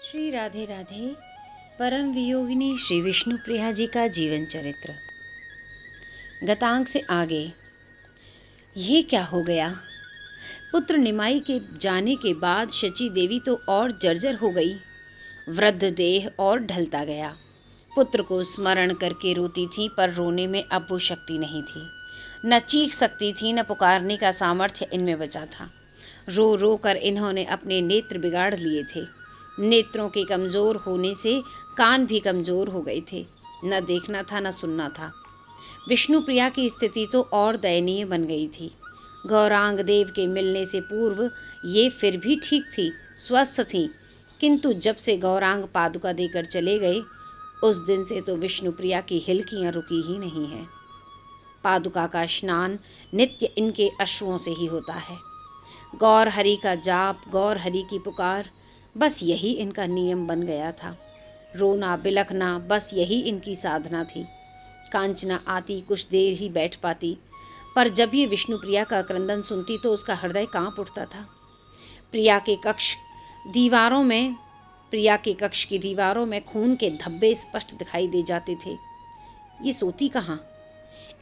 श्री राधे राधे। परम वियोगिनी श्री विष्णुप्रिया जी का जीवन चरित्र। गतांक से आगे। ये क्या हो गया? पुत्र निमाई के जाने के बाद शची देवी तो और जर्जर हो गई। वृद्ध देह और ढलता गया। पुत्र को स्मरण करके रोती थी, पर रोने में अब वो शक्ति नहीं थी। न चीख सकती थी, न पुकारने का सामर्थ्य इनमें बचा था। रो रो कर इन्होंने अपने नेत्र बिगाड़ लिए थे। नेत्रों के कमज़ोर होने से कान भी कमज़ोर हो गए थे। न देखना था, न सुनना था। विष्णुप्रिया की स्थिति तो और दयनीय बन गई थी। गौरांग देव के मिलने से पूर्व ये फिर भी ठीक थी, स्वस्थ थी, किंतु जब से गौरांग पादुका देकर चले गए, उस दिन से तो विष्णुप्रिया की हिलकियाँ रुकी ही नहीं हैं। पादुका का स्नान नित्य इनके अश्रुओं से ही होता है। गौर हरि का जाप, गौर हरि की पुकार, बस यही इनका नियम बन गया था। रोना बिलखना, बस यही इनकी साधना थी। कांचना आती, कुछ देर ही बैठ पाती, पर जब ये विष्णुप्रिया का क्रंदन सुनती तो उसका हृदय कांप उठता था। प्रिया के कक्ष की दीवारों में खून के धब्बे स्पष्ट दिखाई दे जाते थे। ये सोती कहाँ?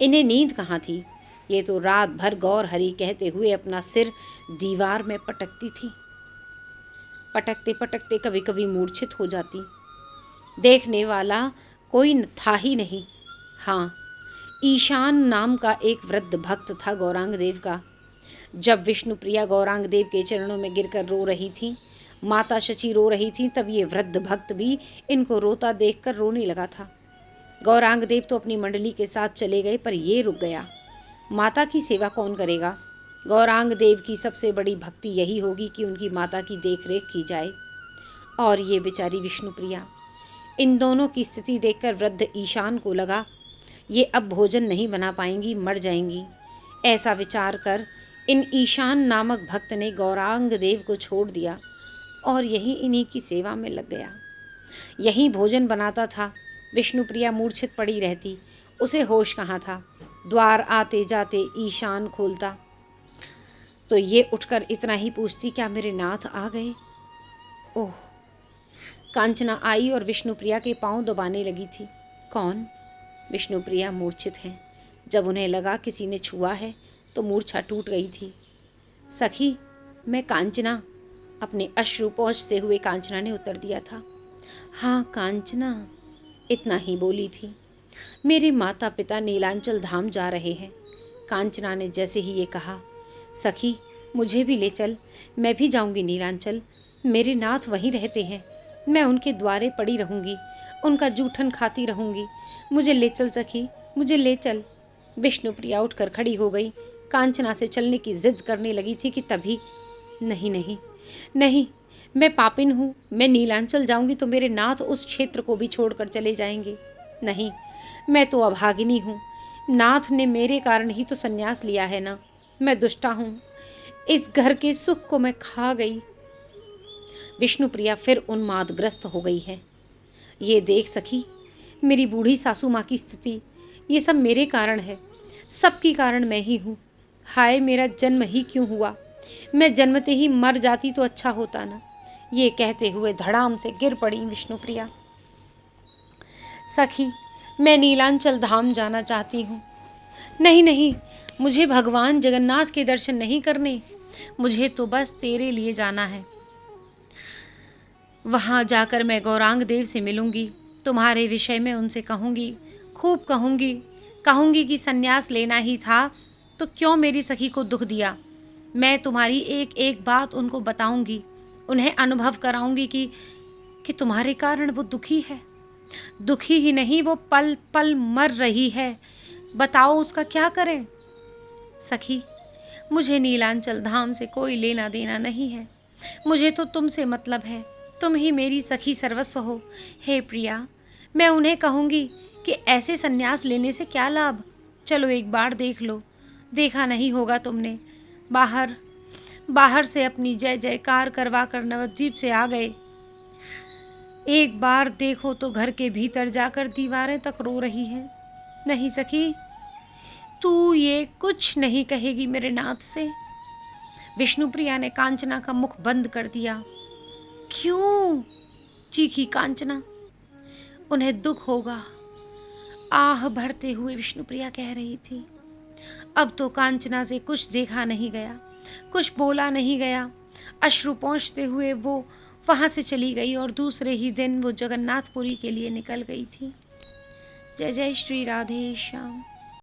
इन्हें नींद कहाँ थी? ये तो रात भर गौर हरि कहते हुए अपना सिर दीवार में पटकती थी। पटकते पटकते कभी कभी मूर्छित हो जाती। देखने वाला कोई था ही नहीं। हाँ, ईशान नाम का एक वृद्ध भक्त था गौरांग देव का। जब विष्णुप्रिया गौरांग देव के चरणों में गिरकर रो रही थी, माता शची रो रही थी, तब ये वृद्ध भक्त भी इनको रोता देखकर रोने लगा था। गौरांग देव तो अपनी मंडली के साथ चले गए, पर ये रुक गया। माता की सेवा कौन करेगा? गौरांग देव की सबसे बड़ी भक्ति यही होगी कि उनकी माता की देखरेख की जाए। और ये बेचारी विष्णुप्रिया। इन दोनों की स्थिति देखकर वृद्ध ईशान को लगा, ये अब भोजन नहीं बना पाएंगी, मर जाएंगी। ऐसा विचार कर इन ईशान नामक भक्त ने गौरांग देव को छोड़ दिया और यही इन्हीं की सेवा में लग गया। यहीं भोजन बनाता था। विष्णुप्रिया मूर्छित पड़ी रहती, उसे होश कहाँ था। द्वार आते जाते ईशान खोलता तो ये उठकर इतना ही पूछती, क्या मेरे नाथ आ गए? ओह! कांचना आई और विष्णुप्रिया के पांव दबाने लगी थी। कौन? विष्णुप्रिया मूर्छित हैं। जब उन्हें लगा किसी ने छुआ है तो मूर्छा टूट गई थी। सखी, मैं कांचना, अपने अश्रु पोंछते हुए कांचना ने उत्तर दिया था। हाँ कांचना, इतना ही बोली थी। मेरे माता पिता नीलांचल धाम जा रहे हैं। कांचना ने जैसे ही ये कहा, सखी मुझे भी ले चल, मैं भी जाऊंगी नीलांचल। मेरे नाथ वहीं रहते हैं, मैं उनके द्वारे पड़ी रहूंगी, उनका जूठन खाती रहूंगी। मुझे ले चल सखी, मुझे ले चल। विष्णुप्रिया उठकर खड़ी हो गई। कांचना से चलने की जिद करने लगी थी कि तभी, नहीं नहीं नहीं, मैं पापिन हूँ। मैं नीलांचल जाऊंगी तो मेरे नाथ उस क्षेत्र को भी छोड़कर चले जाएंगे। नहीं, मैं तो अभागिनी हूँ। नाथ ने मेरे कारण ही तो संन्यास लिया है ना। मैं दुष्टा हूँ, इस घर के सुख को मैं खा गई। विष्णुप्रिया फिर उन्मादग्रस्त हो गई है। ये देख सखी, मेरी बूढ़ी सासू माँ की स्थिति, ये सब मेरे कारण है। सबकी कारण मैं ही हूँ। हाय, मेरा जन्म ही क्यों हुआ? मैं जन्मते ही मर जाती तो अच्छा होता ना। ये कहते हुए धड़ाम से गिर पड़ी विष्णुप्रिया। सखी, मैं नीलांचल धाम जाना चाहती हूँ। नहीं नहीं, मुझे भगवान जगन्नाथ के दर्शन नहीं करने, मुझे तो बस तेरे लिए जाना है। वहाँ जाकर मैं गौरांग देव से मिलूंगी, तुम्हारे विषय में उनसे कहूँगी, खूब कहूँगी। कहूँगी कि संन्यास लेना ही था तो क्यों मेरी सखी को दुख दिया। मैं तुम्हारी एक एक बात उनको बताऊंगी, उन्हें अनुभव कराऊंगी कि तुम्हारे कारण वो दुखी है। दुखी ही नहीं, वो पल पल मर रही है। बताओ उसका क्या करें? सखी, मुझे नीलांचल धाम से कोई लेना देना नहीं है। मुझे तो तुमसे मतलब है। तुम ही मेरी सखी सर्वस्व हो। हे प्रिया, मैं उन्हें कहूँगी कि ऐसे संन्यास लेने से क्या लाभ। चलो एक बार देख लो। देखा नहीं होगा तुमने, बाहर से अपनी जय जयकार करवा कर नवद्वीप से आ गए। एक बार देखो तो घर के भीतर जाकर दीवारें तक रो रही हैं। नहीं सखी, तू ये कुछ नहीं कहेगी मेरे नाथ से। विष्णुप्रिया ने कांचना का मुख बंद कर दिया। क्यों? चीखी कांचना। उन्हें दुख होगा, आह भरते हुए विष्णुप्रिया कह रही थी। अब तो कांचना से कुछ देखा नहीं गया, कुछ बोला नहीं गया। अश्रु पोंछते हुए वो वहां से चली गई और दूसरे ही दिन वो जगन्नाथपुरी के लिए निकल गई थी। जय जय श्री राधे श्याम।